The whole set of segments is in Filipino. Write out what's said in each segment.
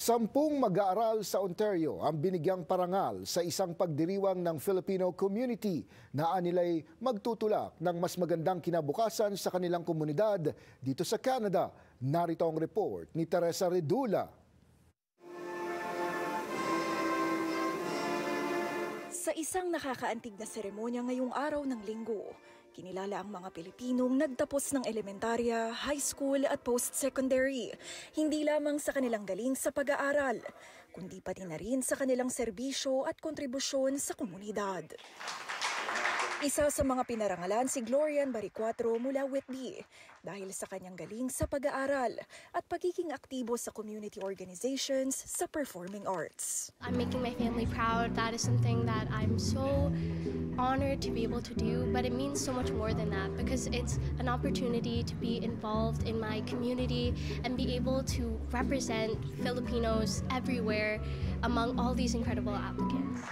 Sampung mag-aaral sa Ontario ang binigyang parangal sa isang pagdiriwang ng Filipino community na anilay magtutulak ng mas magandang kinabukasan sa kanilang komunidad dito sa Canada. Narito ang report ni Teresa Redula. Sa isang nakakaantig na seremonya ngayong araw ng Linggo, kinilala ang mga Pilipinong nagtapos ng elementarya, high school at post-secondary, hindi lamang sa kanilang galing sa pag-aaral, kundi pati na rin sa kanilang serbisyo at kontribusyon sa komunidad. Isa sa mga pinarangalan si Glorian Baricuatro mula Whitby dahil sa kanyang galing sa pag-aaral at pagiging aktibo sa community organizations sa performing arts. I'm making my family proud. That is something that I'm so honored to be able to do, but it means so much more than that because it's an opportunity to be involved in my community and be able to represent Filipinos everywhere among all these incredible applicants.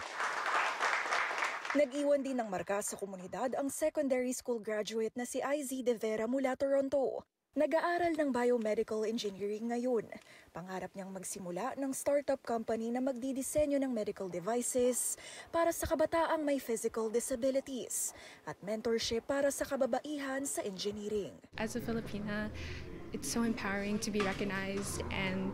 Nag-iwan din ng marka sa komunidad ang secondary school graduate na si IZ De Vera mula Toronto. Nag-aaral ng biomedical engineering ngayon. Pangarap niyang magsimula ng startup company na magdidisenyo ng medical devices para sa kabataang may physical disabilities at mentorship para sa kababaihan sa engineering. As a Filipina, it's so empowering to be recognized and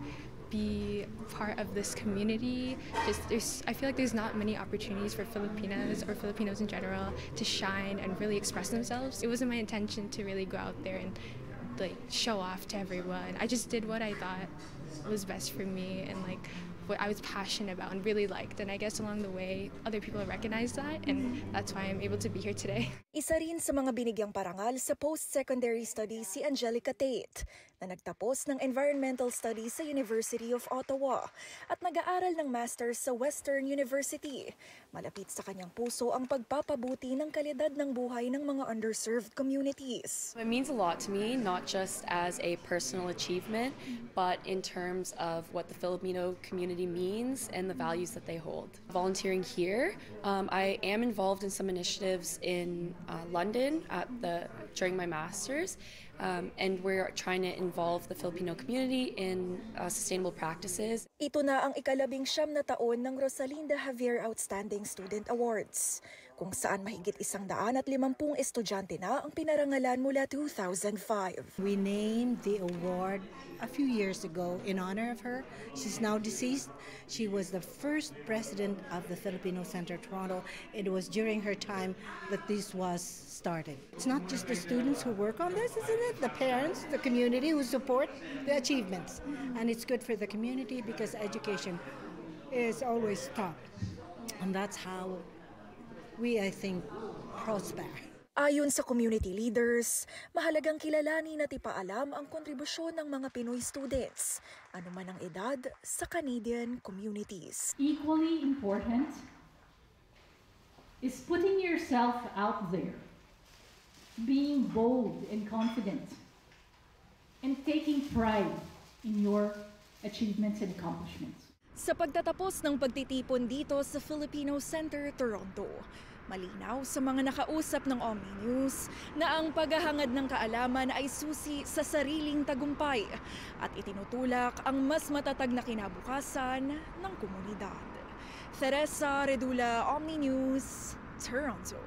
be part of this community. I feel like there's not many opportunities for Filipinas or Filipinos in general to shine and really express themselves. It wasn't my intention to really go out there and like show off to everyone. I just did what I thought was best for me and like what I was passionate about and really liked. And I guess along the way, other people recognize that, and that's why I'm able to be here today. Isa rin sa mga binigyang parangal sa post-secondary studies si Angelica Tate, na nagtapos ng Environmental Studies sa University of Ottawa at nag-aaral ng Masters sa Western University. Malapit sa kanyang puso ang pagpapabuti ng kalidad ng buhay ng mga underserved communities. It means a lot to me, not just as a personal achievement, but in terms of what the Filipino community means and the values that they hold. Volunteering here, I am involved in some initiatives in London during my Masters, and we're trying to involve the Filipino community in sustainable practices. Ito na ang ika-19 na taon ng Rosalinda Javier Outstanding Student Awards, kung saan mahigit 150 estudyante na ang pinarangalan mula 2005. We named the award a few years ago in honor of her. She's now deceased. She was the first president of the Filipino Center Toronto. It was during her time that this was started. It's not just the students who work on this, isn't it? The parents, the community who support the achievements. And it's good for the community because education is always top. And that's how we, I think, prosper. Ayon sa community leaders, mahalagang kilalanin at ipaalam ang kontribusyon ng mga Pinoy students, anuman ang edad, sa Canadian communities. Equally important is putting yourself out there, being bold and confident, and taking pride in your achievements and accomplishments. Sa pagtatapos ng pagtitipon dito sa Filipino Center, Toronto, malinaw sa mga nakausap ng Omni News na ang paghahangad ng kaalaman ay susi sa sariling tagumpay at itinutulak ang mas matatag na kinabukasan ng komunidad. Teresa Redula, Omni News, Toronto.